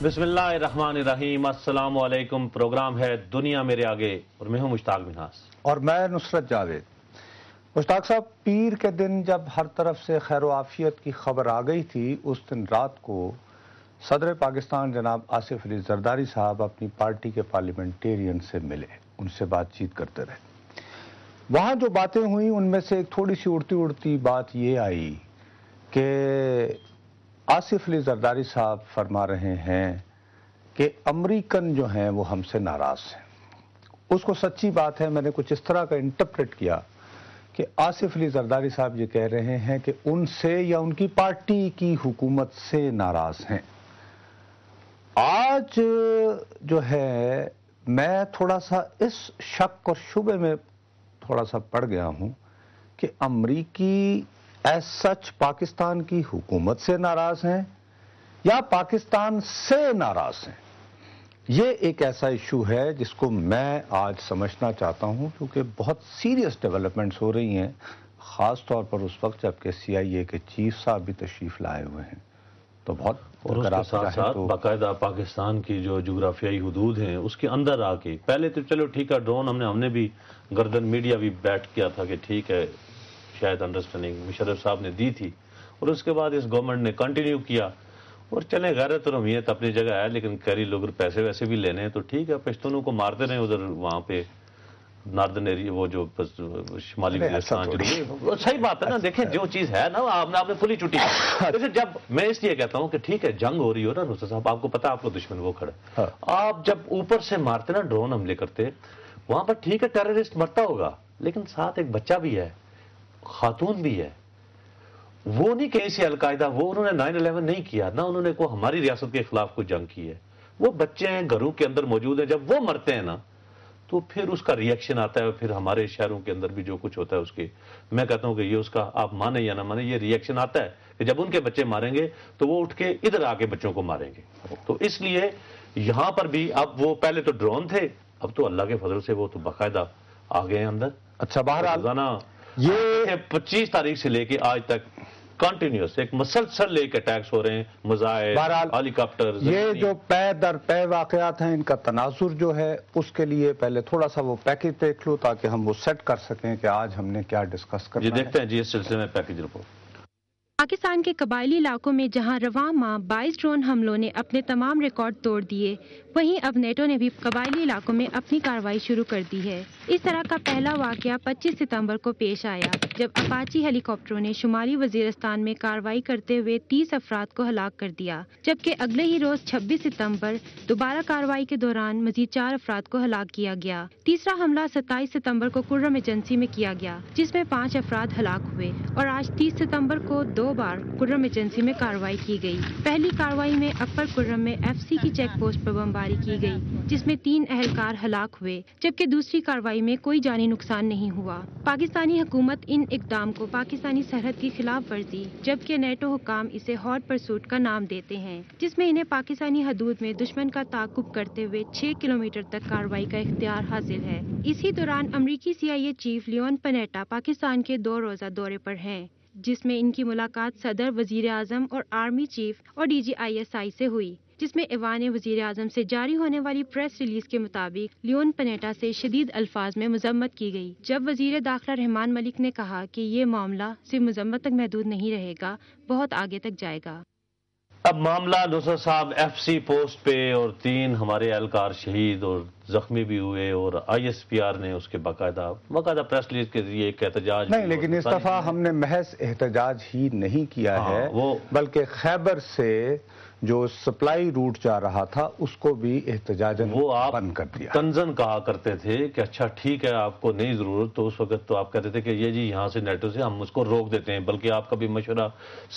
بسم اللہ الرحمن الرحیم، السلام علیکم۔ پروگرام ہے دنیا میرے آگے اور میں ہوں مشتاق منہاس اور میں نصرت جاوید۔ مشتاق صاحب، پیر کے دن جب ہر طرف سے خیر و عافیت کی خبر آ گئی تھی، اس دن رات کو صدر پاکستان جناب آصف علی زرداری صاحب اپنی پارٹی کے پارلیمنٹیرین سے ملے، ان سے بات چیت کرتے رہے۔ وہاں جو باتیں ہوئیں ان میں سے ایک تھوڑی سی اڑتی بات یہ آئی کہ آصف علی زرداری صاحب فرما رہے ہیں کہ امریکن جو ہیں وہ ہم سے ناراض ہیں۔ اس کو سچی بات ہے، میں نے کچھ اس طرح کا انٹرپریٹ کیا کہ آصف علی زرداری صاحب یہ کہہ رہے ہیں کہ ان سے یا ان کی پارٹی کی حکومت سے ناراض ہیں۔ آج جو ہے میں تھوڑا سا اس شک اور شبے میں تھوڑا سا پڑ گیا ہوں کہ امریکی ایز سچ پاکستان کی حکومت سے ناراض ہیں یا پاکستان سے ناراض ہیں۔ یہ ایک ایسا ایشو ہے جس کو میں آج سمجھنا چاہتا ہوں، کیونکہ بہت سیریس ڈیولپمنٹس ہو رہی ہیں، خاص طور پر اس وقت جب کہ CIA کے چیف صاحب بھی تشریف لائے ہوئے ہیں۔ تو بہت اور اس کے ساتھ ساتھ باقاعدہ پاکستان کی جو جغرافیائی حدود ہیں اس کے اندر آ کے پہلے تو چلو ٹھیک ہے، ڈرون ہم نے بھی گردن میڈیا بھی بیٹھ کیا تھا کہ ٹھیک ہے، شاید انڈرسٹینڈنگ مشرف صاحب نے دی تھی، اور اس کے بعد اس گورنمنٹ نے کنٹینیو کیا۔ اور چلیں غیرت اور حمیت اپنی جگہ ہے، لیکن کہری لوگ پیسے ویسے بھی لینے ہیں تو ٹھیک ہے، پشتونوں کو مارتے رہے ادھر وہاں پہ ناردن ایریا، وہ جو شمالی وزیرستان، صحیح بات ہے نا۔ دیکھیں جو چیز ہے نا آپ نے کھلی چھٹی، جیسے جب میں اس لیے کہتا ہوں کہ ٹھیک ہے جنگ ہو رہی ہو نا نصرت صاحب، آپ کو پتا آپ کو دشمن وہ کھڑا ہے، آپ جب اوپر سے مارتے نا ڈرون حملے کرتے وہاں پر ٹھیک ہے ٹیررسٹ مرتا ہوگا، لیکن ساتھ ایک بچہ بھی ہے، خاتون بھی ہے۔ وہ نہیں کہیں سے القاعدہ، وہ انہوں نے 9/11 نہیں کیا نہ، انہوں نے کوئی ہماری ریاست کے خلاف کوئی جنگ کی ہے۔ وہ بچے ہیں گھروں کے اندر موجود ہیں، جب وہ مرتے ہیں نا تو پھر اس کا ریئیکشن آتا ہے، پھر ہمارے شہروں کے اندر بھی جو کچھ ہوتا ہے اس کے، میں کہتا ہوں کہ یہ اس کا آپ مانیں یا نہ مانیں، یہ ریئیکشن آتا ہے کہ جب ان کے بچے ماریں گے تو وہ اٹھ کے ادھر آ کے بچوں کو ماریں گے۔ تو اس لیے یہاں پر بھی اب وہ پہلے تو ڈرون تھے، اب تو اللہ کے فضل سے وہ تو باقاعدہ آ گئے ہیں اندر۔ اچھا، بہرحال روزانہ یہ 25 تاریخ سے لے کے آج تک کنٹینیوس ایک مسلسل ایک اٹیکس ہو رہے ہیں، میزائل، ہیلی کاپٹر۔ یہ جو پے در پے واقعات ہیں، ان کا تناظر جو ہے اس کے لیے پہلے تھوڑا سا وہ پیکج دیکھ لو تاکہ ہم وہ سیٹ کر سکیں کہ آج ہم نے کیا ڈسکس کرنا ہے۔ جی دیکھتے ہیں جی اس سلسلے میں پیکج رپورٹ۔ پاکستان کے قبائلی علاقوں میں جہاں رواں ماہ 22 ڈرون حملوں نے اپنے تمام ریکارڈ توڑ دیے، وہیں اب نیٹو نے بھی قبائلی علاقوں میں اپنی کارروائی شروع کر دی ہے۔ اس طرح کا پہلا واقعہ 25 ستمبر کو پیش آیا جب اپاچی ہیلی کاپٹروں نے شمالی وزیرستان میں کارروائی کرتے ہوئے 30 افراد کو ہلاک کر دیا، جبکہ اگلے ہی روز 26 ستمبر دوبارہ کارروائی کے دوران مزید 4 افراد کو ہلاک کیا گیا۔ تیسرا حملہ 27 ستمبر کو کرم ایجنسی میں کیا گیا، جس میں 5 افراد ہلاک ہوئے، اور آج 30 ستمبر کو 2 بار کرم ایجنسی میں کارروائی کی گئی۔ پہلی کارروائی میں اپر کرم میں FC کی چیک پوسٹ پر بمباری کی گئی، جس میں 3 اہلکار ہلاک ہوئے، جبکہ دوسری کارروائی میں کوئی جانی نقصان نہیں ہوا۔ پاکستانی حکومت ان اقدام کو پاکستانی سرحد کی خلاف ورزی، جبکہ نیٹو حکام اسے ہاٹ پرسوٹ کا نام دیتے ہیں، جس میں انہیں پاکستانی حدود میں دشمن کا تعاقب کرتے ہوئے 6 کلومیٹر تک کارروائی کا اختیار حاصل ہے۔ اسی دوران امریکی CIA chief Leone Panetta Pakistan کے 2 روزہ دورے پر ہیں، جس میں ان کی ملاقات صدر، وزیر اعظم اور آرمی چیف اور DG ISI سے ہوئی، جس میں ایوان وزیر اعظم سے جاری ہونے والی پریس ریلیز کے مطابق لیون پنیٹا سے شدید الفاظ میں مذمت کی گئی، جب وزیر داخلہ رحمان ملک نے کہا کہ یہ معاملہ صرف مذمت تک محدود نہیں رہے گا، بہت آگے تک جائے گا۔ اب معاملہ نصرت صاحب FC پوسٹ پہ، اور 3 ہمارے اہلکار شہید اور زخمی بھی ہوئے، اور ISPR نے اس کے باقاعدہ پریس ریلیز کے ذریعے ایک احتجاج نہیں، لیکن اس دفعہ ہم نے محض احتجاج ہی نہیں کیا ہے، بلکہ خیبر سے جو سپلائی روٹ جا رہا تھا اس کو بھی احتجاجاً بند کر دیا۔ تنزن کہا کرتے تھے کہ اچھا ٹھیک ہے آپ کو نہیں ضرورت، تو اس وقت تو آپ کہتے تھے کہ یہ جی یہاں سے نیٹو سے ہم اس کو روک دیتے ہیں، بلکہ آپ کا بھی مشورہ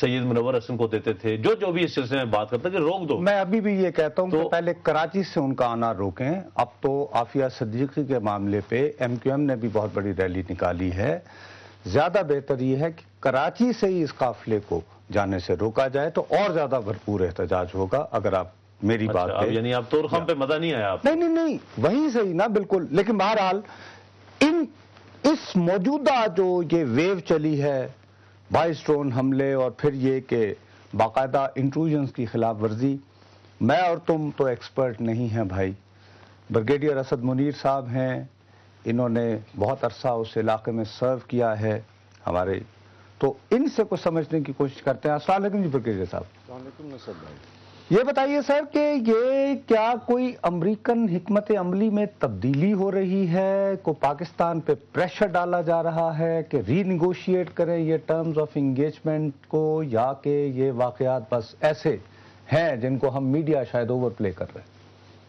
سید منور حسن کو دیتے تھے، جو بھی اس سلسلے میں بات کرتے کہ روک دو۔ میں ابھی بھی یہ کہتا ہوں کہ پہلے کراچی سے ان کا آنا روکیں۔ اب تو عافیہ صدیقی کے معاملے پہ MQM نے بھی بہت بڑی ریلی نکالی ہے۔ زیادہ بہتر یہ ہے کہ کراچی سے ہی اس قافلے کو جانے سے روکا جائے تو اور زیادہ بھرپور احتجاج ہوگا۔ اگر آپ میری بات پہ، یعنی آپ تورخم پہ مزہ نہیں آیا آپ؟ نہیں، وہیں سے ہی نا، بالکل۔ لیکن بہرحال اس موجودہ جو یہ ویو چلی ہے، 22 ڈرون حملے اور پھر یہ کہ باقاعدہ انٹروژنز کی خلاف ورزی، میں اور تم تو ایکسپرٹ نہیں ہیں بھائی. بریگیڈیئر اسد منیر صاحب ہیں, انہوں نے بہت عرصہ اس علاقے میں سرو کیا ہے ہمارے, تو ان سے کچھ سمجھنے کی کوشش کرتے ہیں. السلام علیکم جی بریگیڈیئر صاحب. السلام علیکم نصر بھائی. یہ بتائیے سر کہ یہ کیا کوئی امریکن حکمت عملی میں تبدیلی ہو رہی ہے, کو پاکستان پہ پریشر ڈالا جا رہا ہے کہ ری نیگوشیٹ کریں یہ ٹرمز آف انگیجمنٹ کو, یا کہ یہ واقعات بس ایسے ہیں جن کو ہم میڈیا شاید اوور پلے کر رہے ہیں؟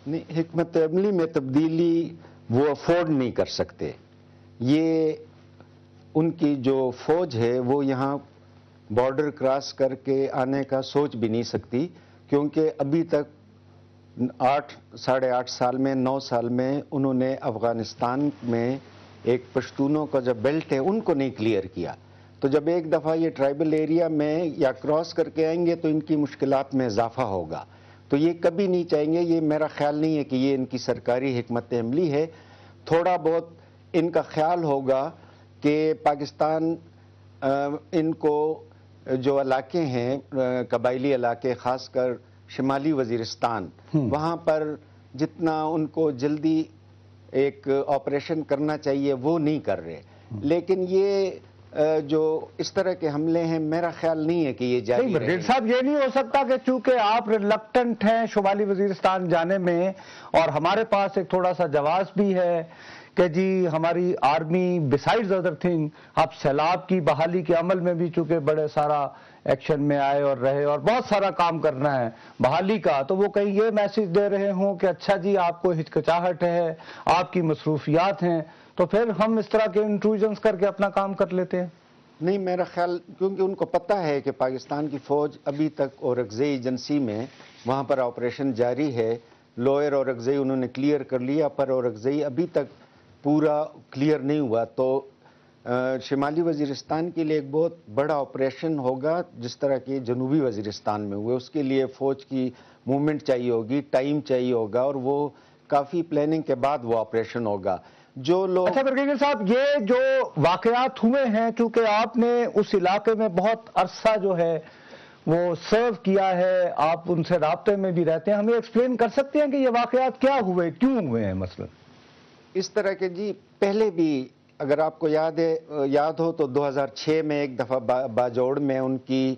نہیں, حکمت عملی میں تبدیلی وہ افورڈ نہیں کر سکتے. یہ ان کی جو فوج ہے وہ یہاں بارڈر کراس کر کے آنے کا سوچ بھی نہیں سکتی, کیونکہ ابھی تک 8.5 سال میں 9 سال میں انہوں نے افغانستان میں ایک پشتونوں کا جو بیلٹ ہے ان کو نہیں کلیئر کیا. تو جب ایک دفعہ یہ ٹرائبل ایریا میں یا کراس کر کے آئیں گے تو ان کی مشکلات میں اضافہ ہوگا. تو یہ کبھی نہیں چاہیں گے. یہ میرا خیال نہیں ہے کہ یہ ان کی سرکاری حکمت عملی ہے. تھوڑا بہت ان کا خیال ہوگا کہ پاکستان ان کو جو علاقے ہیں قبائلی علاقے, خاص کر شمالی وزیرستان, وہاں پر جتنا ان کو جلدی ایک آپریشن کرنا چاہیے وہ نہیں کر رہے. لیکن یہ جو اس طرح کے حملے ہیں میرا خیال نہیں ہے کہ یہ جاری رہیں گے. صاحب یہ نہیں ہو سکتا کہ چونکہ آپ ریلکٹنٹ ہیں شمالی وزیرستان جانے میں, اور ہمارے پاس ایک تھوڑا سا جواز بھی ہے کہ جی ہماری آرمی بسائڈز ادر تھنگ اب سیلاب کی بحالی کے عمل میں بھی چونکہ بڑے سارا ایکشن میں آئے اور رہے اور بہت سارا کام کرنا ہے بحالی کا, تو وہ کہیں یہ میسج دے رہے ہوں کہ اچھا جی آپ کو ہچکچاہٹ ہے, آپ کی مصروفیات ہیں, تو پھر ہم اس طرح کے انٹروژنس کر کے اپنا کام کر لیتے ہیں. نہیں, میرا خیال کیونکہ ان کو پتہ ہے کہ پاکستان کی فوج ابھی تک اورکزئی ایجنسی میں وہاں پر آپریشن جاری ہے. لوئر اورکزئی انہوں نے کلیئر کر لیا, پر اورکزئی ابھی تک پورا کلیئر نہیں ہوا. تو شمالی وزیرستان کے لیے ایک بہت بڑا آپریشن ہوگا جس طرح کہ جنوبی وزیرستان میں ہوئے. اس کے لیے فوج کی موومنٹ چاہیے ہوگی, ٹائم چاہیے ہوگا, اور وہ کافی پلاننگ کے بعد وہ آپریشن ہوگا. جو لوگ اچھا بریگیڈیئر صاحب, یہ جو واقعات ہوئے ہیں, چونکہ آپ نے اس علاقے میں بہت عرصہ جو ہے وہ سرو کیا ہے, آپ ان سے رابطے میں بھی رہتے ہیں, ہمیں ایکسپلین کر سکتے ہیں کہ یہ واقعات کیا ہوئے, کیوں ہوئے ہیں مثلا؟ اس طرح کے جی پہلے بھی اگر آپ کو یاد ہو تو 2006 میں ایک دفعہ باجوڑ میں ان کی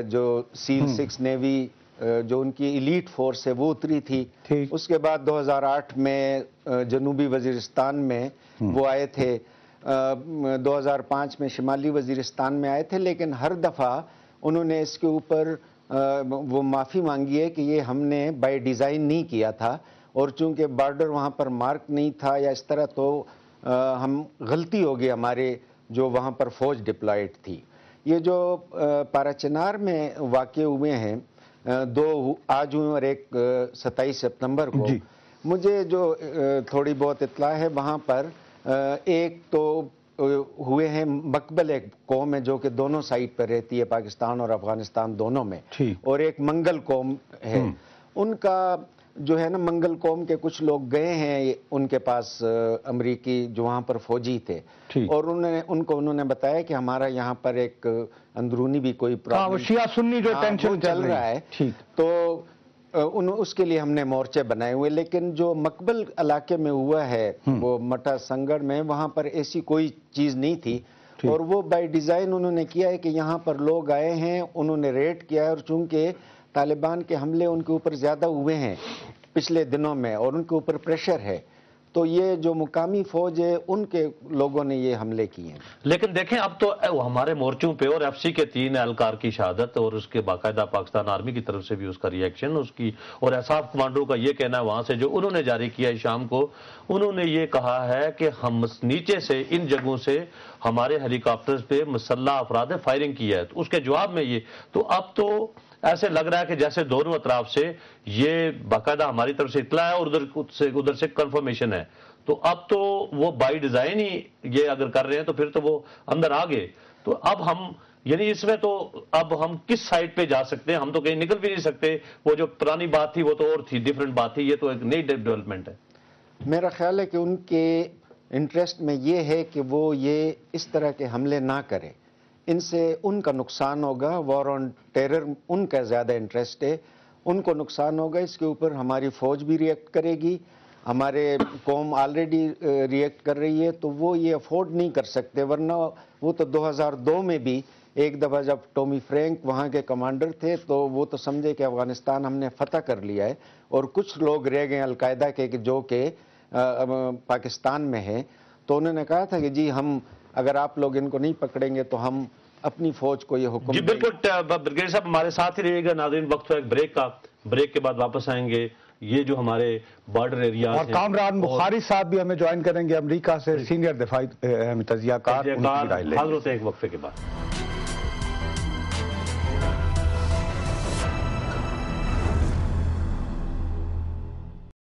جو سیل 6 نیوی جو ان کی ایلیٹ فورس ہے وہ اتری تھی. اس کے بعد 2008 میں جنوبی وزیرستان میں وہ آئے تھے, 2005 میں شمالی وزیرستان میں آئے تھے. لیکن ہر دفعہ انہوں نے اس کے اوپر وہ معافی مانگی ہے کہ یہ ہم نے بائی ڈیزائن نہیں کیا تھا, اور چونکہ بارڈر وہاں پر مارک نہیں تھا یا اس طرح, تو ہم غلطی ہو گئی ہمارے جو وہاں پر فوج ڈپلائڈ تھی. یہ جو پارا چنار میں واقع ہوئے ہیں, 2 آج ہوئے اور ایک 27 سپتمبر کو, مجھے جو تھوڑی بہت اطلاع ہے وہاں پر ایک تو ہوئے ہیں مقبل ایک قوم ہے جو کہ دونوں سائڈ پر رہتی ہے, پاکستان اور افغانستان دونوں میں, اور ایک منگل قوم ہے. ان کا جو ہے نا منگل قوم کے کچھ لوگ گئے ہیں ان کے پاس امریکی جو وہاں پر فوجی تھے, اور انہوں نے بتایا کہ ہمارا یہاں پر ایک اندرونی بھی کوئی پرابلم شیعہ سنی جو ٹینشن چل رہا ہے, تو اس کے لیے ہم نے مورچے بنائے ہوئے. لیکن جو مقبل علاقے میں ہوا ہے وہ مٹا سنگڑ میں, وہاں پر ایسی کوئی چیز نہیں تھی, اور وہ بائی ڈیزائن انہوں نے کیا ہے کہ یہاں پر لوگ آئے ہیں, انہوں نے ریڈ کیا ہے, اور چونکہ طالبان کے حملے ان کے اوپر زیادہ ہوئے ہیں پچھلے دنوں میں اور ان کے اوپر پریشر ہے, تو یہ جو مقامی فوج ہے ان کے لوگوں نے یہ حملے کیے ہیں. لیکن دیکھیں اب تو ہمارے مورچوں پہ اور ایف سی کے 3 اہلکار کی شہادت, اور اس کے باقاعدہ پاکستان آرمی کی طرف سے بھی اس کا ری ایکشن, اس کی اور احساف کمانڈروں کا یہ کہنا ہے وہاں سے جو انہوں نے جاری کیا ہے شام کو, انہوں نے یہ کہا ہے کہ ہم نیچے سے ان جگہوں سے ہمارے ہیلی کاپٹرز پہ مسلح افراد نے فائرنگ کی ہے. تو اس کے جواب میں یہ, تو اب تو ایسے لگ رہا ہے کہ جیسے دونوں اطراف سے یہ باقاعدہ ہماری طرف سے اطلاع ہے اور ادھر سے کنفرمیشن ہے. تو اب تو وہ بائی ڈیزائن ہی یہ اگر کر رہے ہیں تو پھر تو وہ اندر آ گئے. تو اب ہم یعنی اس میں تو اب ہم کس سائٹ پہ جا سکتے ہیں, ہم تو کہیں نکل بھی نہیں سکتے. وہ جو پرانی بات تھی وہ تو اور تھی, ڈیفرنٹ بات تھی, یہ تو ایک نئی ڈیولپمنٹ ہے. میرا خیال ہے کہ ان کے انٹرسٹ میں یہ ہے کہ وہ یہ اس طرح کے حملے نہ کریں, ان سے ان کا نقصان ہوگا. وار آن ٹیرر ان کا زیادہ انٹرسٹ ہے. ان کو نقصان ہوگا، اس کے اوپر ہماری فوج بھی ریئیکٹ کرے گی، ہمارے قوم آلریڈی ریئیکٹ کر رہی ہے، تو وہ یہ افورڈ نہیں کر سکتے، ورنہ وہ تو 2002 میں بھی ایک دفعہ جب ٹومی فرینک وہاں کے کمانڈر تھے تو وہ تو سمجھے کہ افغانستان ہم نے فتح کر لیا ہے، اور کچھ لوگ رہ گئے القاعدہ کے جو کہ پاکستان میں ہیں، تو انہوں نے کہا تھا کہ جی ہم اگر آپ لوگ ان کو نہیں پکڑیں گے تو ہم اپنی فوج کو یہ حکم جی بالکل برگیڈیئر صاحب ہمارے ساتھ ہی رہیے گا. ناظرین وقت ہے ایک بریک کا، بریک کے بعد واپس آئیں گے. یہ جو ہمارے بارڈر ایریاز اور کامران بخاری صاحب بھی ہمیں جوائن کریں گے امریکہ سے، سینئر دفاعی تجزیہ کار. حاضر ہوتے ہیں ایک وقفے کے بعد.